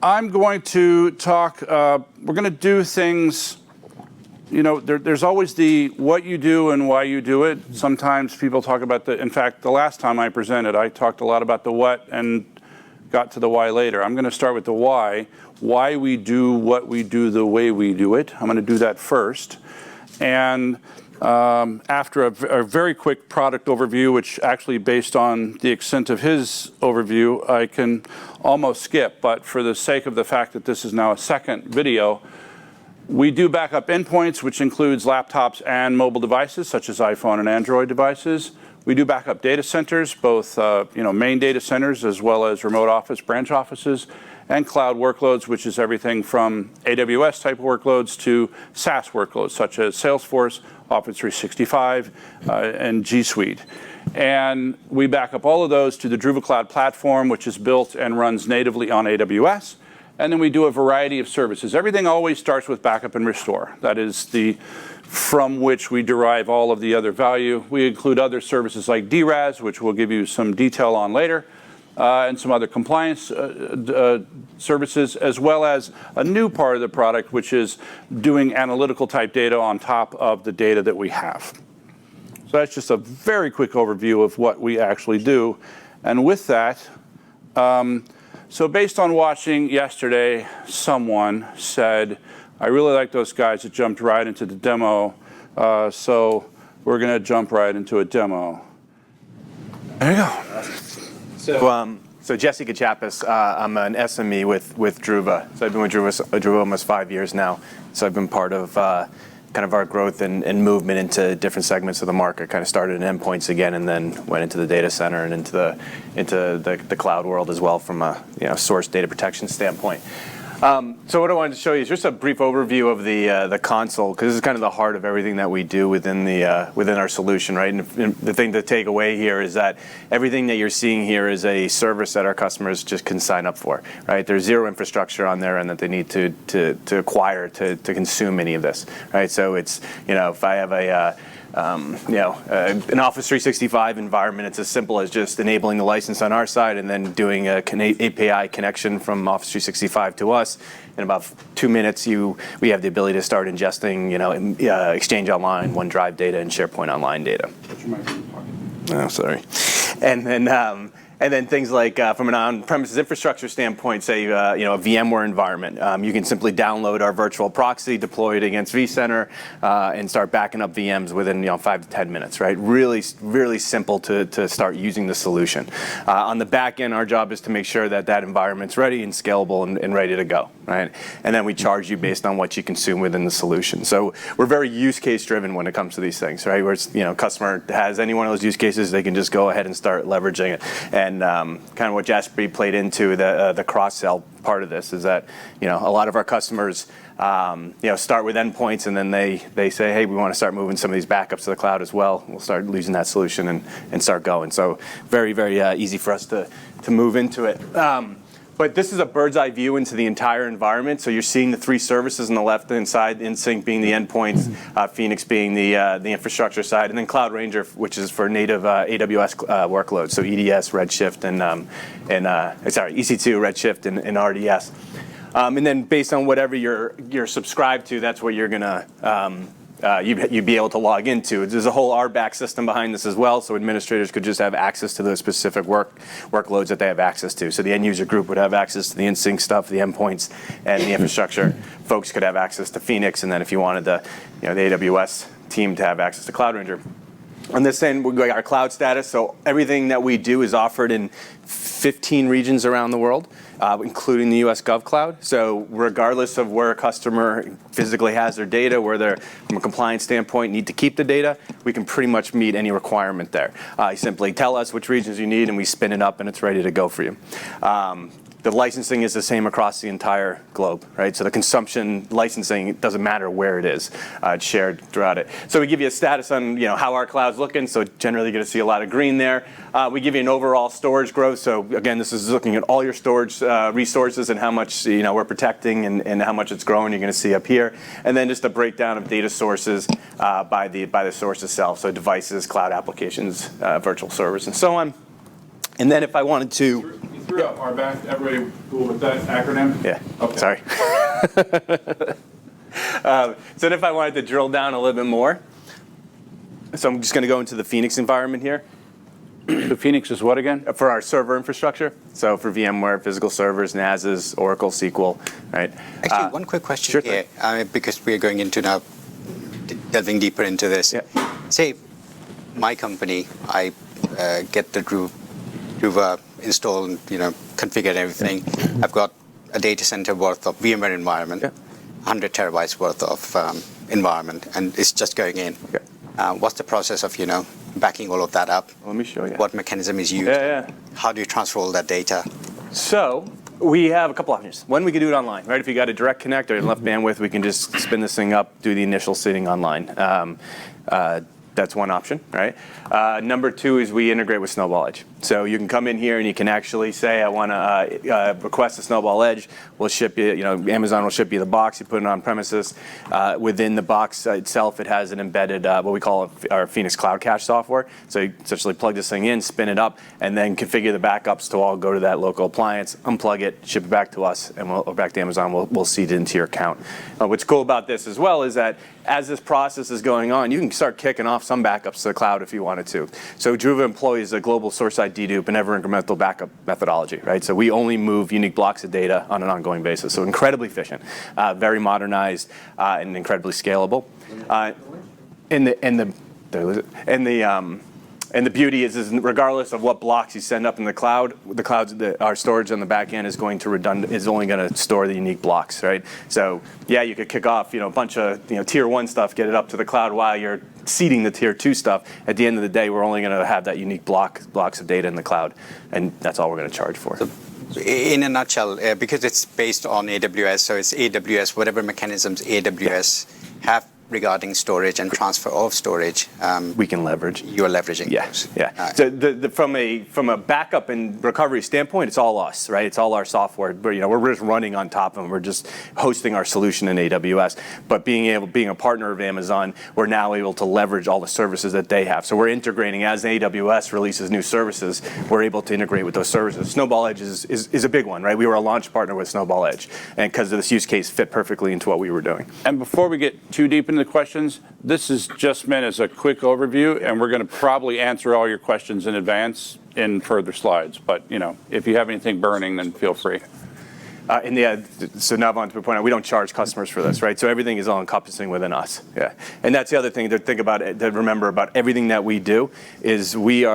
I'm going to talk, we're going to do things, you know, there's always the what you do and why you do it. Sometimes people talk about in fact, the last time I presented, I talked a lot about the what and got to the why later. I'm going to start with the why we do what we do the way we do it. I'm going to do that first. And after a very quick product overview, which actually based on the extent of his overview, I can almost skip, but for the sake of the fact that this is now a second video, we do backup endpoints, which includes laptops and mobile devices, such as iPhone and Android devices. We do backup data centers, both main data centers as well as remote office, branch offices, and cloud workloads, which is everything from AWS type workloads to SaaS workloads, such as Salesforce, Office 365, and G Suite. And we back up all of those to the Druva Cloud platform, which is built and runs natively on AWS. And then we do a variety of services. Everything always starts with backup and restore. That is from which we derive all of the other value. We include other services like DRAS, which we'll give you some detail on later, and some other compliance services, as well as a new part of the product, which is doing analytical type data on top of the data that we have. So that's just a very quick overview of what we actually do. And with that, so based on watching yesterday, someone said, I really like those guys that jumped right into the demo, so we're going to jump right into a demo. There you go. So Jesse Kachapis, I'm an SME with Druva. So I've been with Druva almost 5 years now. So I've been part of kind of our growth and movement into different segments of the market. Kind of started in endpoints again, and then went into the data center and into the cloud world as well from a source data protection standpoint. So what I wanted to show you is just a brief overview of the console, because this is kind of the heart of everything that we do within our solution, right? And the thing to take away here is that everything that you're seeing here is a service that our customers just can sign up for, right? There's zero infrastructure on there, and that they need to acquire to consume any of this, right? So it's if I have an Office 365 environment, it's as simple as just enabling the license on our side and then doing an API connection from Office 365 to us. In about 2 minutes, we have the ability to start ingesting, Exchange Online, OneDrive data, and SharePoint Online data. Oh, sorry. And then things like from an on-premises infrastructure standpoint, say a VMware environment, you can simply download our virtual proxy, deploy it against vCenter, and start backing up VMs within 5 to 10 minutes, right? Really, really simple to start using the solution. On the back end, our job is to make sure that environment's ready and scalable and ready to go, right? And then we charge you based on what you consume within the solution. So we're very use case driven when it comes to these things, right? Where customer has any one of those use cases, they can just go ahead and start leveraging it. And kind of what Jasper played into the cross-sell part of this is that a lot of our customers start with endpoints, and then they say, hey, we want to start moving some of these backups to the cloud as well. We'll start using that solution and start going. So very, very easy for us to move into it. But this is a bird's eye view into the entire environment. So you're seeing the three services on the left-hand side, InSync being the endpoints, Phoenix being the infrastructure side, and then Cloud Ranger, which is for native AWS workloads, so EDS, Redshift, EC2, Redshift, and RDS. And then based on whatever you're subscribed to, that's what you're gonna you'd be able to log into. There's a whole RBAC system behind this as well, so administrators could just have access to those specific workloads that they have access to. So the end user group would have access to the InSync stuff, the endpoints, and the infrastructure. Folks could have access to Phoenix, and then if you wanted the AWS team to have access to Cloud Ranger. On this end, we got our cloud status, so everything that we do is offered in 15 regions around the world, including the US GovCloud. So regardless of where a customer physically has their data, where they're, from a compliance standpoint, need to keep the data, we can pretty much meet any requirement there. You simply tell us which regions you need, and we spin it up, and it's ready to go for you. The licensing is the same across the entire globe, right? So the consumption licensing, it doesn't matter where it is. It's shared throughout it. So we give you a status on how our cloud's looking. So generally you're going to see a lot of green there. We give you an overall storage growth. So again, this is looking at all your storage resources and how much we're protecting and how much it's growing. You're going to see up here. And then just a breakdown of data sources by the source itself. So devices, cloud applications, virtual servers, and so on. And then if I wanted to... screw up our back. Everybody cool with that acronym? Yeah. Okay. Sorry. So if I wanted to drill down a little bit more, so I'm just going to go into the Phoenix environment here. The Phoenix is what again? For our server infrastructure. So for VMware, physical servers, NASs, Oracle, SQL, right? Actually, one quick question sure here, because we're going into now delving deeper into this. Yeah. Say, my company, I get the Druva installed, configured everything. I've got a data center worth of VMware environment, 100 terabytes worth of environment, and it's just going in. What's the process of, backing all of that up? Let me show you. What mechanism is used? How do you transfer all that data? So we have a couple options. One, we can do it online, right? If you got a direct connect or enough bandwidth, we can just spin this thing up, do the initial sitting online. That's one option, right? Number two is we integrate with Snowball Edge. So you can come in here and you can actually say, I want to request a Snowball Edge. We'll ship you, Amazon will ship you the box. You put it on premises. Within the box itself, it has an embedded, what we call our Phoenix Cloud Cache software. So you essentially plug this thing in, spin it up, and then configure the backups to all go to that local appliance, unplug it, ship it back to us, and or back to Amazon. We'll seed it into your account. What's cool about this as well is that as this process is going on, you can start kicking off some backups to the cloud if you wanted to. So Druva employs a global source-side dedupe and ever incremental backup methodology, right? So we only move unique blocks of data on an ongoing basis. So incredibly efficient, very modernized, and incredibly scalable. And the beauty is regardless of what blocks you send up in the cloud, our storage on the back end is going to is only going to store the unique blocks, right? So yeah, you could kick off, a bunch of tier 1 stuff, get it up to the cloud while you're seeding the tier 2 stuff. At the end of the day, we're only going to have that unique blocks of data in the cloud, and that's all we're going to charge for. In a nutshell, because it's based on AWS, so it's AWS, whatever mechanisms AWS have regarding storage and transfer of storage, we can leverage. You're leveraging those. Yeah. Right. So from a backup and recovery standpoint, it's all us, right? It's all our software. But we're just running on top of them. We're just hosting our solution in AWS. But being a partner of Amazon, we're now able to leverage all the services that they have. So we're integrating as AWS releases new services. We're able to integrate with those services. Snowball Edge is a big one, right? We were a launch partner with Snowball Edge, and because of this use case, fit perfectly into what we were doing. And before we get too deep into the questions, this is just meant as a quick overview, and we're going to probably answer all your questions in advance in further slides. But if you have anything burning, then feel free. So now on to the point out, we don't charge customers for this, right? So everything is all encompassing within us. Yeah, and that's the other thing to remember about everything that we do is we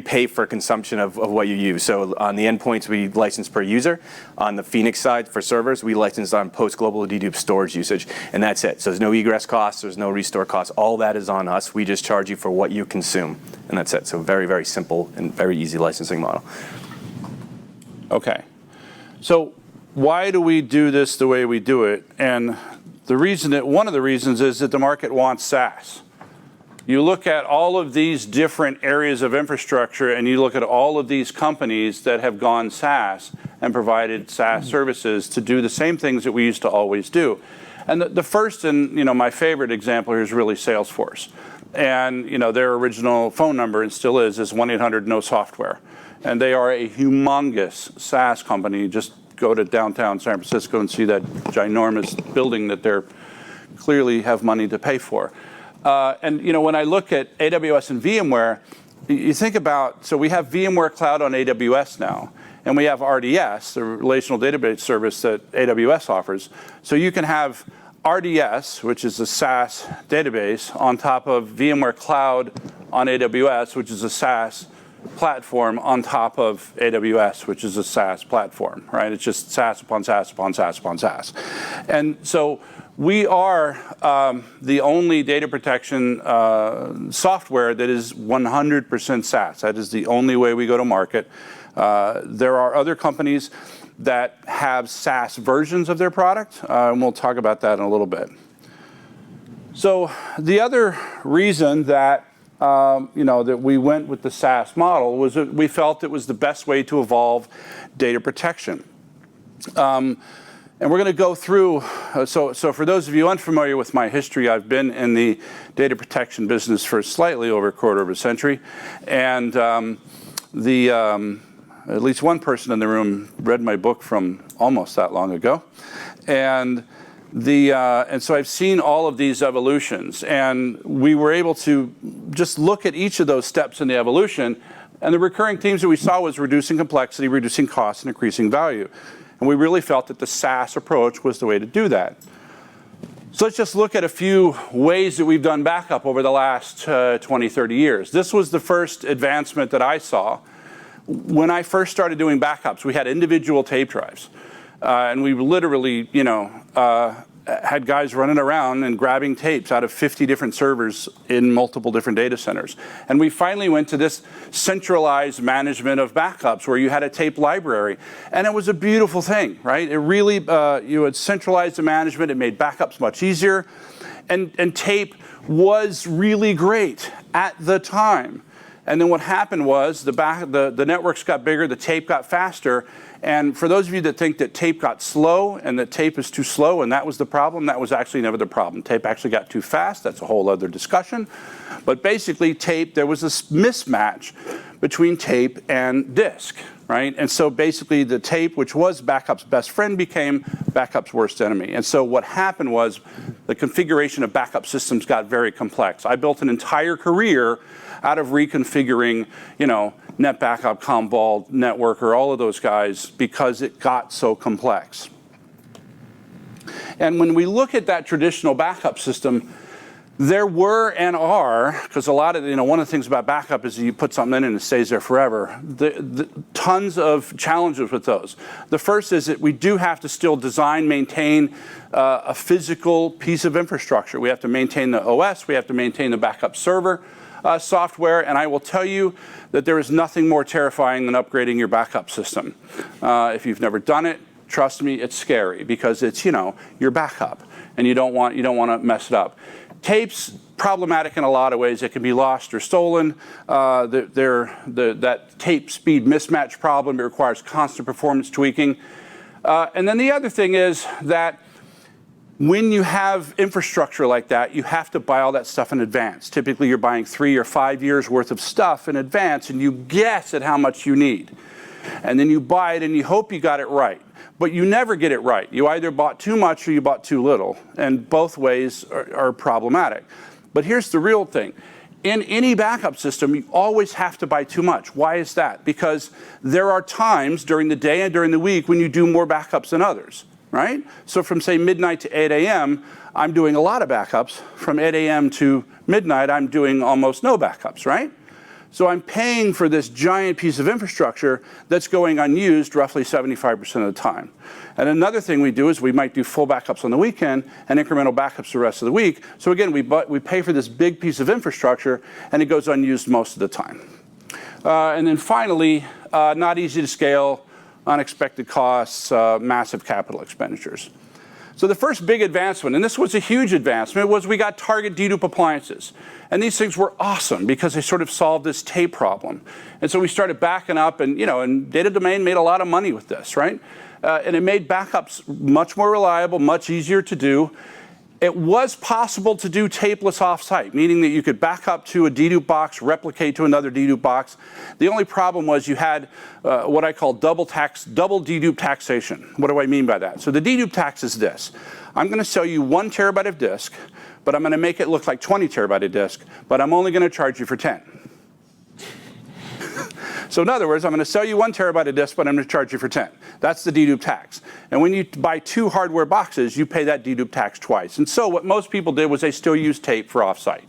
pay for consumption of what you use. So on the endpoints, we license per user. On the Phoenix side for servers, we license on post-global dedupe storage usage, and that's it. So there's no egress costs, there's no restore costs. All that is on us. We just charge you for what you consume, and that's it. So very, very simple and very easy licensing model. Okay. So why do we do this the way we do it? And one of the reasons is that the market wants SaaS. You look at all of these different areas of infrastructure, and you look at all of these companies that have gone SaaS and provided SaaS services to do the same things that we used to always do. And the first and my favorite example here is really Salesforce. And their original phone number, and still is 1-800-NO-SOFTWARE. And they are a humongous SaaS company. Just go to downtown San Francisco and see that ginormous building that they're clearly have money to pay for. And when I look at AWS and VMware, you think about, so we have VMware Cloud on AWS now, and we have RDS, the relational database service that AWS offers. So you can have RDS, which is a SaaS database, on top of VMware Cloud on AWS, which is a SaaS platform on top of AWS, which is a SaaS platform, right? It's just SaaS upon SaaS upon SaaS upon SaaS. And so we are the only data protection software that is 100% SaaS. That is the only way we go to market. There are other companies that have SaaS versions of their product, and we'll talk about that in a little bit. So the other reason that that we went with the SaaS model was that we felt it was the best way to evolve data protection. And we're going to go through, so for those of you unfamiliar with my history, I've been in the data protection business for slightly over a quarter of a century. And at least one person in the room read my book from almost that long ago. And so I've seen all of these evolutions, and we were able to just look at each of those steps in the evolution, and the recurring themes that we saw was reducing complexity, reducing costs, and increasing value. And we really felt that the SaaS approach was the way to do that. So let's just look at a few ways that we've done backup over the last 20, 30 years. This was the first advancement that I saw. When I first started doing backups, we had individual tape drives. And we literally, had guys running around and grabbing tapes out of 50 different servers in multiple different data centers. And we finally went to this centralized management of backups where you had a tape library. And it was a beautiful thing, right? It really, you had centralized the management. It made backups much easier. And tape was really great at the time. And then what happened was the networks got bigger, the tape got faster. And for those of you that think that tape got slow and that tape is too slow and that was the problem, that was actually never the problem. Tape actually got too fast. That's a whole other discussion. But basically tape, there was this mismatch between tape and disk, right? And so basically the tape, which was backup's best friend, became backup's worst enemy. And so what happened was the configuration of backup systems got very complex. I built an entire career out of reconfiguring, NetBackup, Commvault, Networker, all of those guys, because it got so complex. And when we look at that traditional backup system, there were and are, because a lot of, one of the things about backup is you put something in and it stays there forever. Tons of challenges with those. The first is that we do have to still design, maintain a physical piece of infrastructure. We have to maintain the OS, we have to maintain the backup server software, and I will tell you that there is nothing more terrifying than upgrading your backup system. If you've never done it, trust me, it's scary because it's, your backup, and you don't want to mess it up. Tape's problematic in a lot of ways. It can be lost or stolen. That tape speed mismatch problem, it requires constant performance tweaking. And then the other thing is that when you have infrastructure like that, you have to buy all that stuff in advance. Typically, you're buying 3 or 5 years worth of stuff in advance, and you guess at how much you need. And then you buy it, and you hope you got it right. But you never get it right. You either bought too much or you bought too little, and both ways are problematic. But here's the real thing. In any backup system, you always have to buy too much. Why is that? Because there are times during the day and during the week when you do more backups than others. Right? So from, say, midnight to 8 a.m., I'm doing a lot of backups. From 8 a.m. to midnight, I'm doing almost no backups, right? So I'm paying for this giant piece of infrastructure that's going unused roughly 75% of the time. And another thing we do is we might do full backups on the weekend and incremental backups the rest of the week. So again, we pay for this big piece of infrastructure, and it goes unused most of the time. And then finally, not easy to scale, unexpected costs, massive capital expenditures. So the first big advancement, and this was a huge advancement, was we got target dedupe appliances. And these things were awesome because they sort of solved this tape problem. And so we started backing up, and and Data Domain made a lot of money with this, right? And it made backups much more reliable, much easier to do. It was possible to do tapeless offsite, meaning that you could back up to a dedupe box, replicate to another dedupe box. The only problem was you had what I call double dedupe taxation. What do I mean by that? So the dedupe tax is this. I'm going to sell you 1 terabyte of disk, but I'm going to make it look like 20 terabyte of disk, but I'm only going to charge you for 10. So in other words, I'm going to sell you 1 terabyte of disk, but I'm going to charge you for 10. That's the dedupe tax. And when you buy 2 hardware boxes, you pay that dedupe tax twice. And so what most people did was they still used tape for offsite.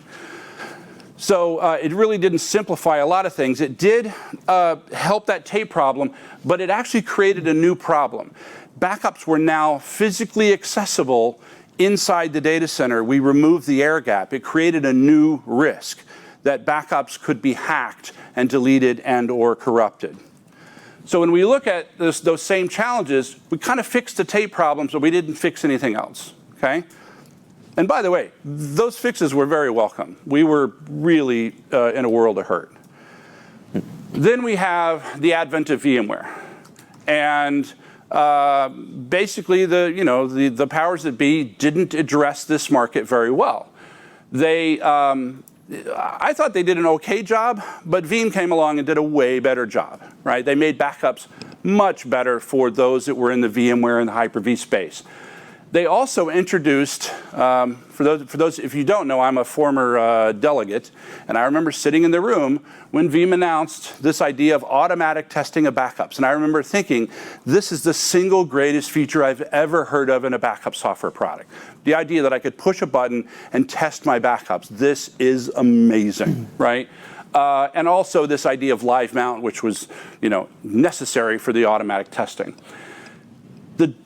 So it really didn't simplify a lot of things. It did help that tape problem, but it actually created a new problem. Backups were now physically accessible inside the data center. We removed the air gap. It created a new risk that backups could be hacked and deleted and or corrupted. So when we look at those same challenges, we kind of fixed the tape problems, but we didn't fix anything else, okay? And by the way, those fixes were very welcome. We were really in a world of hurt. Then we have the advent of VMware. And basically the powers that be didn't address this market very well. They I thought they did an okay job, but Veeam came along and did a way better job, right? They made backups much better for those that were in the VMware and the Hyper-V space. They also introduced, for those, if you don't know, I'm a former delegate, and I remember sitting in the room when Veeam announced this idea of automatic testing of backups. And I remember thinking, this is the single greatest feature I've ever heard of in a backup software product. The idea that I could push a button and test my backups. This is amazing, right? And also this idea of live mount, which was, necessary for the automatic testing.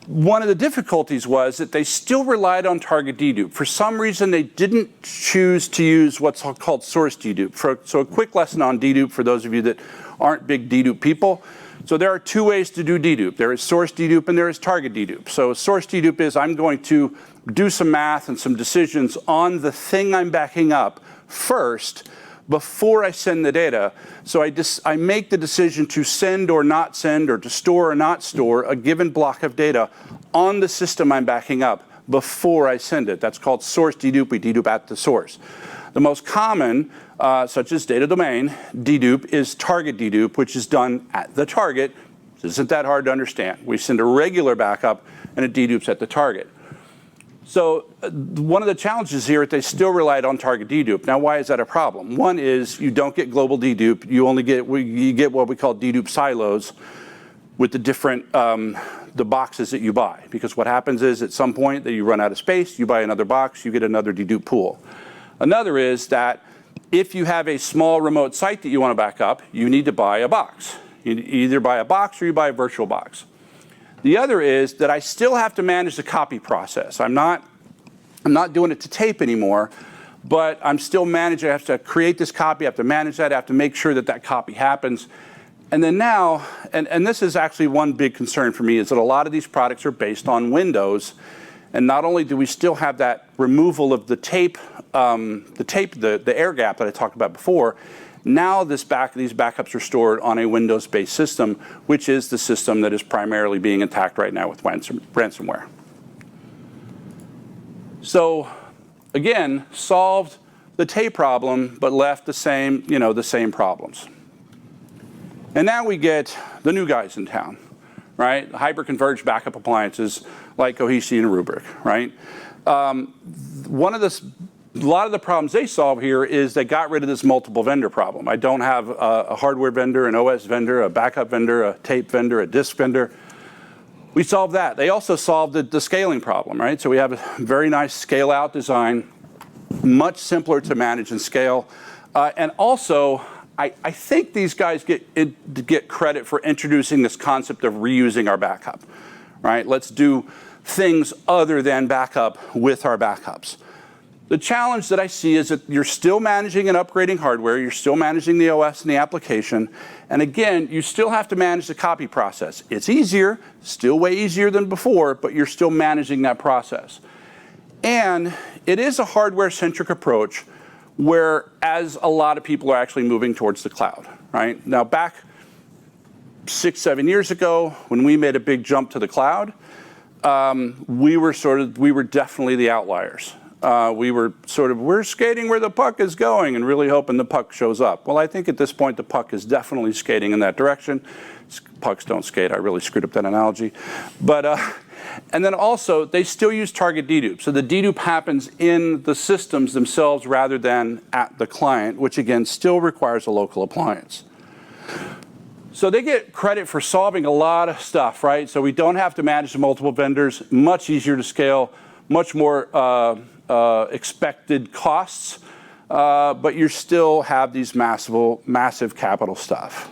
One of the difficulties was that they still relied on target dedupe. For some reason, they didn't choose to use what's called source dedupe. So a quick lesson on dedupe for those of you that aren't big dedupe people. So there are two ways to do dedupe. There is source dedupe and there is target dedupe. So source dedupe is I'm going to do some math and some decisions on the thing I'm backing up first before I send the data. So I make the decision to send or not send, or to store or not store a given block of data on the system I'm backing up before I send it. That's called source dedupe. We dedupe at the source. The most common, such as data domain dedupe, is target dedupe, which is done at the target. This isn't that hard to understand. We send a regular backup and it dedupes at the target. So one of the challenges here is they still relied on target dedupe. Now, why is that a problem? One is you don't get global dedupe. You get what we call dedupe silos with the different the boxes that you buy. Because what happens is at some point that you run out of space, you buy another box, you get another dedupe pool. Another is that if you have a small remote site that you want to back up, you need to buy a box. You either buy a box or you buy a virtual box. The other is that I still have to manage the copy process. I'm not doing it to tape anymore, but I'm still managing. I have to create this copy, I have to manage that, I have to make sure that that copy happens. And then now, and this is actually one big concern for me, is that a lot of these products are based on Windows. And not only do we still have that removal of the tape, the air gap that I talked about before, now these backups are stored on a Windows-based system, which is the system that is primarily being attacked right now with ransomware. So again, solved the tape problem, but left the same problems. And now we get the new guys in town, right? Hyper-converged backup appliances like Cohesity and Rubrik, right? A lot of the problems they solve here is they got rid of this multiple vendor problem. I don't have a hardware vendor, an OS vendor, a backup vendor, a tape vendor, a disk vendor. We solved that. They also solved the scaling problem, right? So we have a very nice scale out design, much simpler to manage and scale. And also, I think these guys get credit for introducing this concept of reusing our backup, right? Let's do things other than backup with our backups. The challenge that I see is that you're still managing and upgrading hardware, you're still managing the OS and the application, and again, you still have to manage the copy process. It's easier, still way easier than before, but you're still managing that process. And it is a hardware-centric approach whereas a lot of people are actually moving towards the cloud, right? Now, back 6-7 years ago, when we made a big jump to the cloud, we were definitely the outliers. We're skating where the puck is going and really hoping the puck shows up. Well, I think at this point the puck is definitely skating in that direction. Pucks don't skate. I really screwed up that analogy. But, and then also they still use target dedupe. So the dedupe happens in the systems themselves rather than at the client, which again still requires a local appliance. So they get credit for solving a lot of stuff, right? So we don't have to manage the multiple vendors, much easier to scale, much more expected costs, but you still have these massive capital stuff.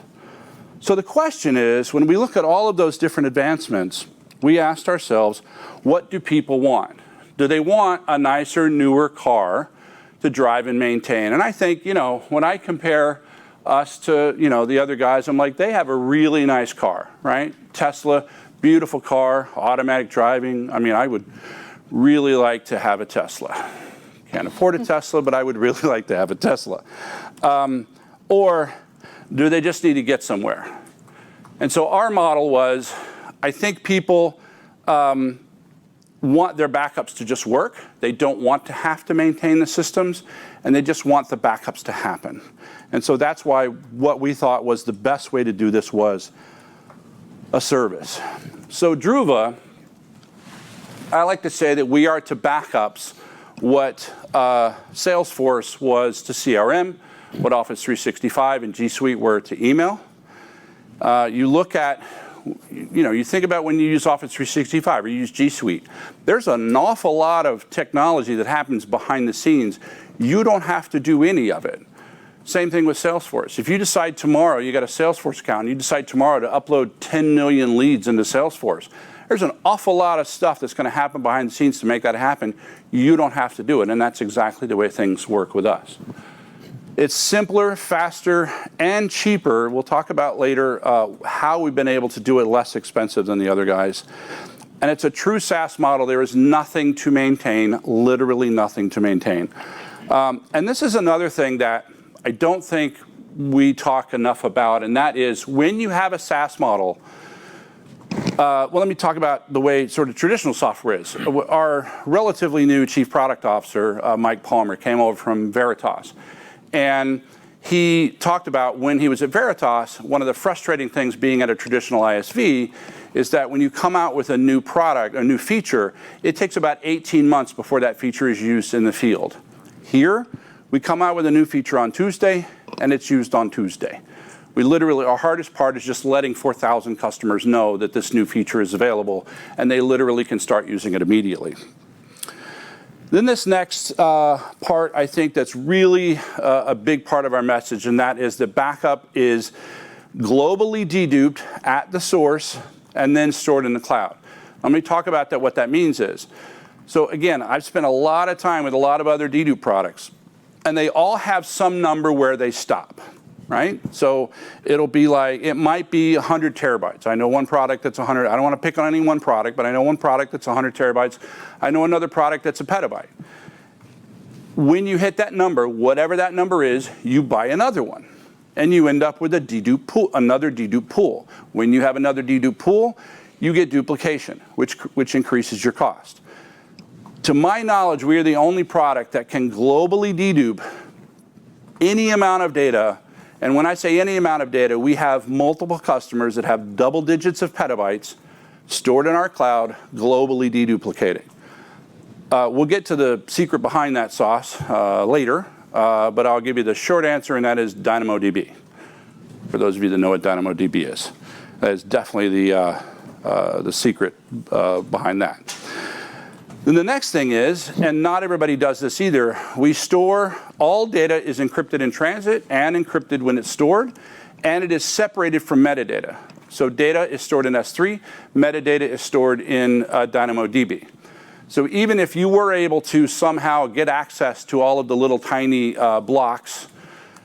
So the question is, when we look at all of those different advancements, we asked ourselves, what do people want? Do they want a nicer, newer car to drive and maintain? And I think, when I compare us to, the other guys, I'm like, they have a really nice car, right? Tesla, beautiful car, automatic driving. I mean, I would really like to have a Tesla. Can't afford a Tesla, but I would really like to have a Tesla. Or do they just need to get somewhere? And so our model was, I think people want their backups to just work. They don't want to have to maintain the systems, and they just want the backups to happen. And so that's why what we thought was the best way to do this was a service. So Druva, I like to say that we are to backups what Salesforce was to CRM, what Office 365 and G Suite were to email. You look at, you think about when you use Office 365 or you use G Suite. There's an awful lot of technology that happens behind the scenes. You don't have to do any of it. Same thing with Salesforce. If you decide tomorrow, you got a Salesforce account, and you decide tomorrow to upload 10 million leads into Salesforce, there's an awful lot of stuff that's going to happen behind the scenes to make that happen. You don't have to do it, and that's exactly the way things work with us. It's simpler, faster, and cheaper. We'll talk about later how we've been able to do it less expensive than the other guys. And it's a true SaaS model. There is nothing to maintain, literally nothing to maintain. And this is another thing that I don't think we talk enough about, and that is when you have a SaaS model. Well, let me talk about the way sort of traditional software is. Our relatively new chief product officer, Mike Palmer, came over from Veritas. And he talked about when he was at Veritas, one of the frustrating things being at a traditional ISV is that when you come out with a new product, a new feature, it takes about 18 months before that feature is used in the field. Here, we come out with a new feature on Tuesday, and it's used on Tuesday. We literally, our hardest part is just letting 4,000 customers know that this new feature is available, and they literally can start using it immediately. Then this next part, I think that's really a big part of our message, and that is that backup is globally deduped at the source and then stored in the cloud. Let me talk about that, what that means is. So again, I've spent a lot of time with a lot of other dedupe products, and they all have some number where they stop, right? So it'll be like, it might be 100 terabytes. I know one product that's 100. I don't want to pick on any one product, but I know one product that's 100 terabytes. I know another product that's a petabyte. When you hit that number, whatever that number is, you buy another one. And you end up with a dedupe pool, another dedupe pool. When you have another dedupe pool, you get duplication, which increases your cost. To my knowledge, we are the only product that can globally dedupe any amount of data. And when I say any amount of data, we have multiple customers that have double digits of petabytes stored in our cloud, globally deduplicating. We'll get to the secret behind that sauce later, but I'll give you the short answer, and that is DynamoDB. For those of you that know what DynamoDB is, that is definitely the secret behind that. Then the next thing is, and not everybody does this either, we store, all data is encrypted in transit and encrypted when it's stored, and it is separated from metadata. So data is stored in S3, metadata is stored in DynamoDB. So even if you were able to somehow get access to all of the little tiny blocks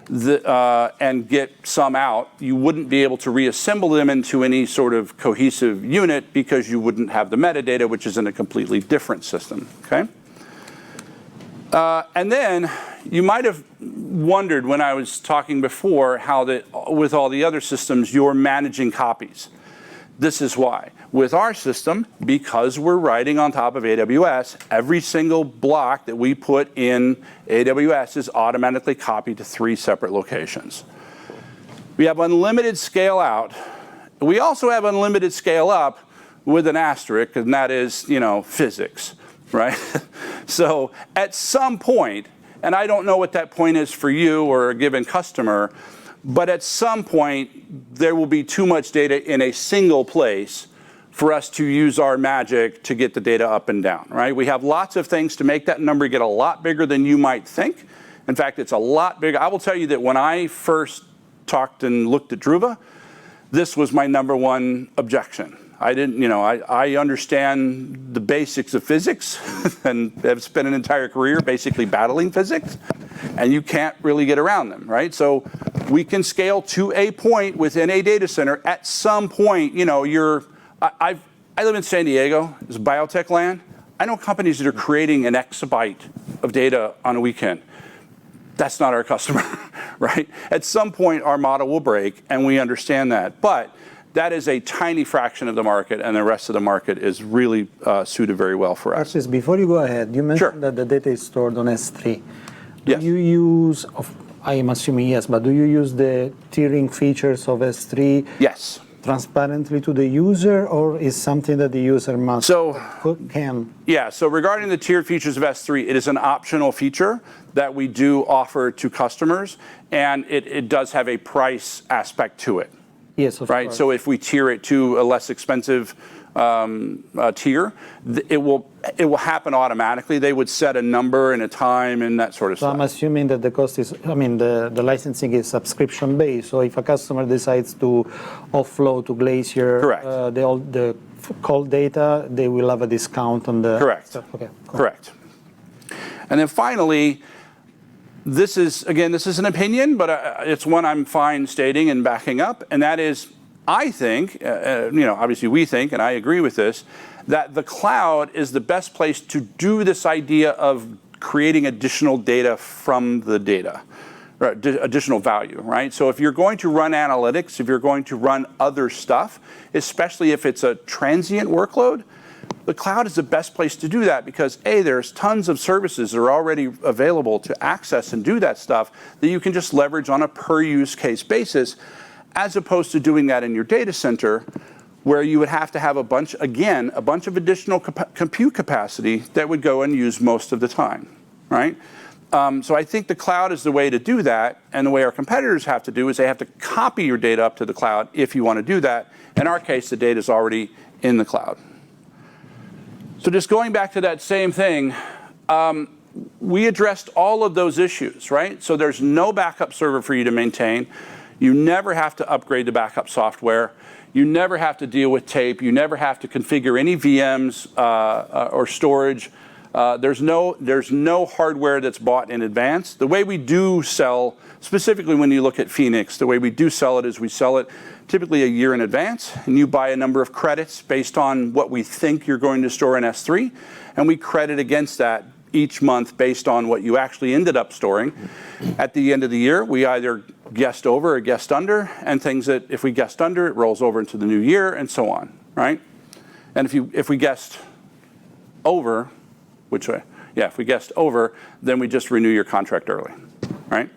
and get some out, you wouldn't be able to reassemble them into any sort of cohesive unit because you wouldn't have the metadata, which is in a completely different system, okay? And then you might have wondered when I was talking before how that with all the other systems, you're managing copies. This is why. With our system, because we're writing on top of AWS, every single block that we put in AWS is automatically copied to 3 separate locations. We have unlimited scale out. We also have unlimited scale up with an asterisk, and that is, physics, right? So at some point, and I don't know what that point is for you or a given customer, but at some point, there will be too much data in a single place for us to use our magic to get the data up and down, right? We have lots of things to make that number get a lot bigger than you might think. In fact, it's a lot bigger. I will tell you that when I first talked and looked at Druva, this was my number one objection. I didn't, I understand the basics of physics and have spent an entire career basically battling physics, and you can't really get around them, right? So we can scale to a point within a data center. At some point, I live in San Diego, it's biotech land. I know companies that are creating an exabyte of data on a weekend. That's not our customer, right? At some point, our model will break, and we understand that. But that is a tiny fraction of the market, and the rest of the market is really suited very well for us. Actually, before you go ahead, you mentioned Sure. that the data is stored on S3. Do Yes. you use, I am assuming yes, but do you use the tiering features of S3 Yes. transparently to the user, or is something that the user must can? Yeah, so regarding the tiered features of S3, it is an optional feature that we do offer to customers, and it does have a price aspect to it. Yes, of right? course. So if we tier it to a less expensive tier, it will happen automatically. They would set a number and a time and that sort of So stuff. I'm assuming that the cost is, the licensing is subscription based. So if a customer decides to offload to Glacier Correct. The cold data, they will have a discount on the Correct. stuff. Okay. Cool. Correct. And then finally, this is an opinion, but it's one I'm fine stating and backing up, and that is, I think, obviously we think, and I agree with this, that the cloud is the best place to do this idea of creating additional data from the data, right? Additional value, right? So if you're going to run analytics, if you're going to run other stuff, especially if it's a transient workload, the cloud is the best place to do that because, A, there's tons of services that are already available to access and do that stuff that you can just leverage on a per use case basis, as opposed to doing that in your data center where you would have to have a bunch of additional compute capacity that would go unused most of the time, right? So I think the cloud is the way to do that, and the way our competitors have to do is they have to copy your data up to the cloud if you want to do that. In our case, the data is already in the cloud. So just going back to that same thing, we addressed all of those issues, right? So there's no backup server for you to maintain. You never have to upgrade the backup software. You never have to deal with tape. You never have to configure any VMs or storage. There's no hardware that's bought in advance. The way we do sell, specifically when you look at Phoenix, the way we do sell it is we sell it typically a year in advance, and you buy a number of credits based on what we think you're going to store in S3, and we credit against that each month based on what you actually ended up storing. At the end of the year, we either guessed over or guessed under, and things that if we guessed under, it rolls over into the new year, and so on, right? And if we guessed over, if we guessed over, then we just renew your contract early, right?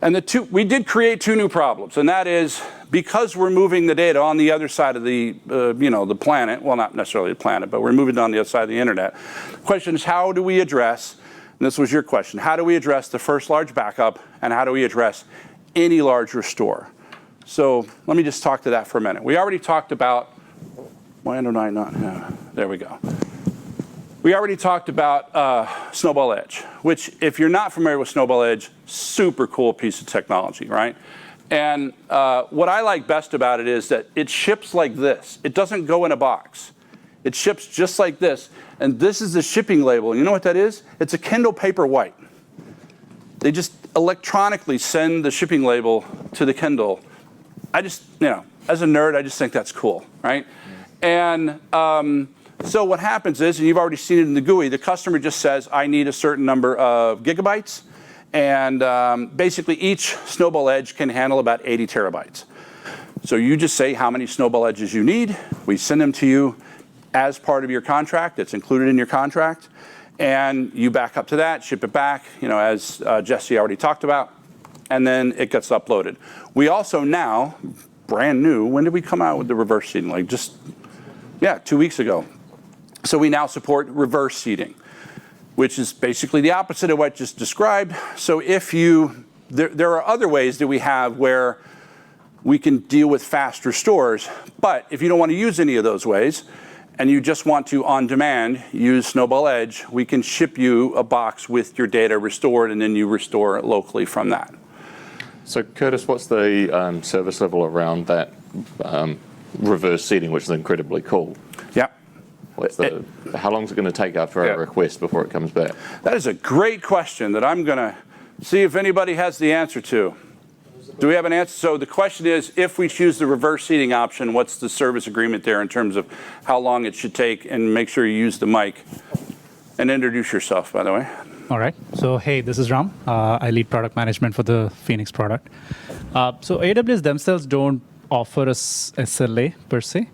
And we did create two new problems, and that is because we're moving the data on the other side of the planet, well, not necessarily the planet, but we're moving it on the other side of the internet. The question is, how do we address, and this was your question, how do we address the first large backup, and how do we address any large restore? So let me just talk to that for a minute. We already talked about, why don't I not have, there we go. We already talked about Snowball Edge, which if you're not familiar with Snowball Edge, super cool piece of technology, right? And what I like best about it is that it ships like this. It doesn't go in a box. It ships just like this. And this is the shipping label. You know what that is? It's a Kindle Paperwhite. They just electronically send the shipping label to the Kindle. I just, as a nerd, I just think that's cool, right? And so what happens is, and you've already seen it in the GUI, the customer just says, I need a certain number of gigabytes. And basically each Snowball Edge can handle about 80 terabytes. So you just say how many Snowball Edges you need. We send them to you as part of your contract. It's included in your contract. And you back up to that, ship it back, as Jesse already talked about. And then it gets uploaded. We also now, brand new, when did we come out with the reverse seeding? 2 weeks ago. So we now support reverse seeding, which is basically the opposite of what I just described. So there are other ways that we have where we can deal with fast restores, but if you don't want to use any of those ways, and you just want to, on demand, use Snowball Edge, we can ship you a box with your data restored, and then you restore it locally from that. So Curtis, what's the service level around that reverse seeding, which is incredibly cool? Yeah. How long is it going to take after a request before it comes back? That is a great question that I'm going to see if anybody has the answer to. Do we have an answer? So the question is, if we choose the reverse seeding option, what's the service agreement there in terms of how long it should take? And make sure you use the mic. And introduce yourself, by the way. All right. So, hey, this is Ram. I lead product management for the Phoenix product. So AWS themselves don't offer a SLA per se.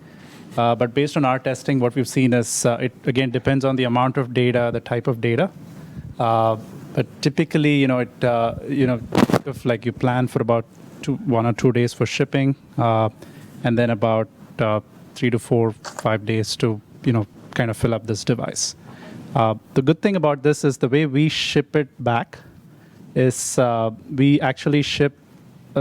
But based on our testing, what we've seen is it, again, depends on the amount of data, the type of data. But typically, if like you plan for about 1 or 2 days for shipping, and then about 3 to 4, 5 days to, kind of fill up this device. The good thing about this is the way we ship it back is we actually ship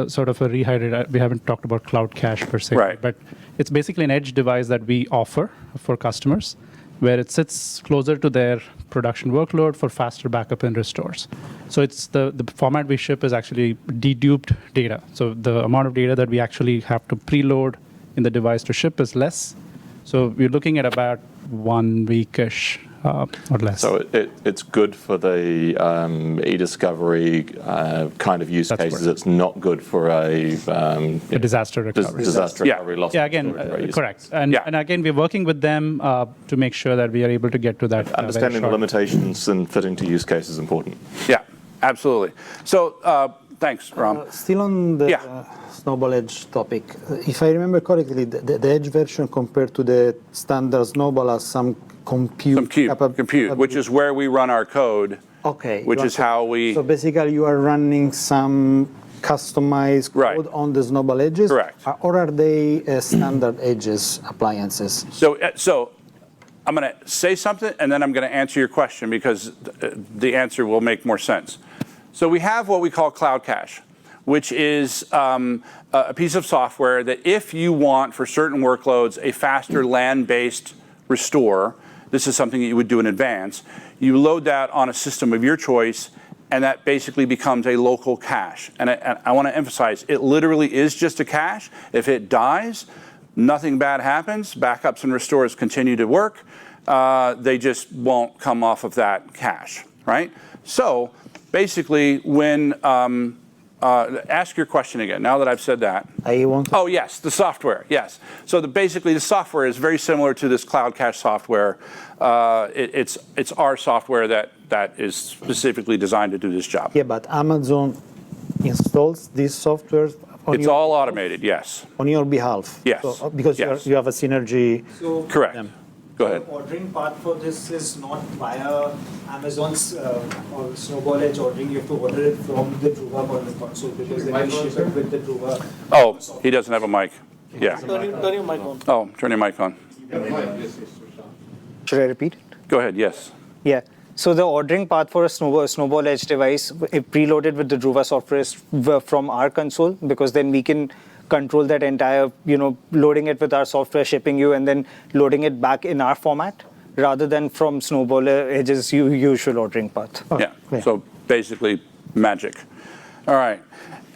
sort of a rehydrated, we haven't talked about cloud cache per se, Right. but it's basically an edge device that we offer for customers where it sits closer to their production workload for faster backup and restores. So it's the format we ship is actually deduped data. So the amount of data that we actually have to preload in the device to ship is less. So we're looking at about 1 week-ish or less. So it's good for the e-discovery kind of use That's cases. correct. It's not good for a disaster recovery. disaster Yeah. recovery loss. Yeah, again, correct. And again, we're working with them to make sure that we are able to get to that. Understanding the limitations and fitting to use case is important. Yeah, absolutely. So thanks, Ram. Still on the Snowball Edge topic, if I remember correctly, the Edge version compared to the standard Snowball has some compute. Compute, which is where we run our code. Okay. Which is how we. So basically, you are running some customized code on the Snowball Edges? Correct. Or are they standard Edges appliances? So I'm going to say something, and then I'm going to answer your question because the answer will make more sense. So we have what we call Cloud Cache, which is a piece of software that if you want for certain workloads a faster LAN-based restore, this is something that you would do in advance. You load that on a system of your choice, and that basically becomes a local cache. And I want to emphasize, it literally is just a cache. If it dies, nothing bad happens. Backups and restores continue to work. They just won't come off of that cache, right? So basically, when ask your question again, now that I've said that. Oh, yes, the software, yes. So basically, the software is very similar to this Cloud Cache software. It's our software that is specifically designed to do this job. Yeah, but Amazon installs this software on It's all automated, yes. On your behalf? Yes. So, because you have a synergy. So correct. Go ahead. The ordering part for this is not via Amazon's or Snowball Edge ordering. You have to order it from the Druva console because they will ship it with the Druva. Oh, he doesn't have a mic. Yeah. Turn your mic on. Oh, turn your mic on. Should I repeat? Go ahead, yes. Yeah. So the ordering path for a Snowball Edge device, if preloaded with the Druva software, is from our console, because then we can control that entire, loading it with our software, shipping you, and then loading it back in our format, rather than from Snowball Edge's usual ordering path. Yeah, so basically magic. All right.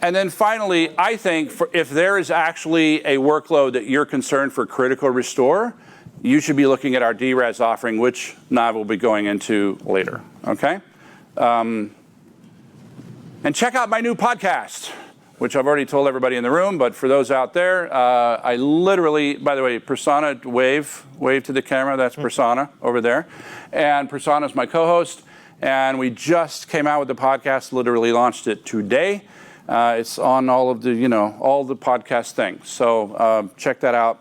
And then finally, I think if there is actually a workload that you're concerned for critical restore, you should be looking at our DRAS offering, which Nav will be going into later, okay? And check out my new podcast, which I've already told everybody in the room, but for those out there, I literally, by the way, Prasanna, wave to the camera, that's Prasanna over there. And Prasanna's my co-host, and we just came out with the podcast, literally launched it today. It's on all of the, all the podcast things. So check that out.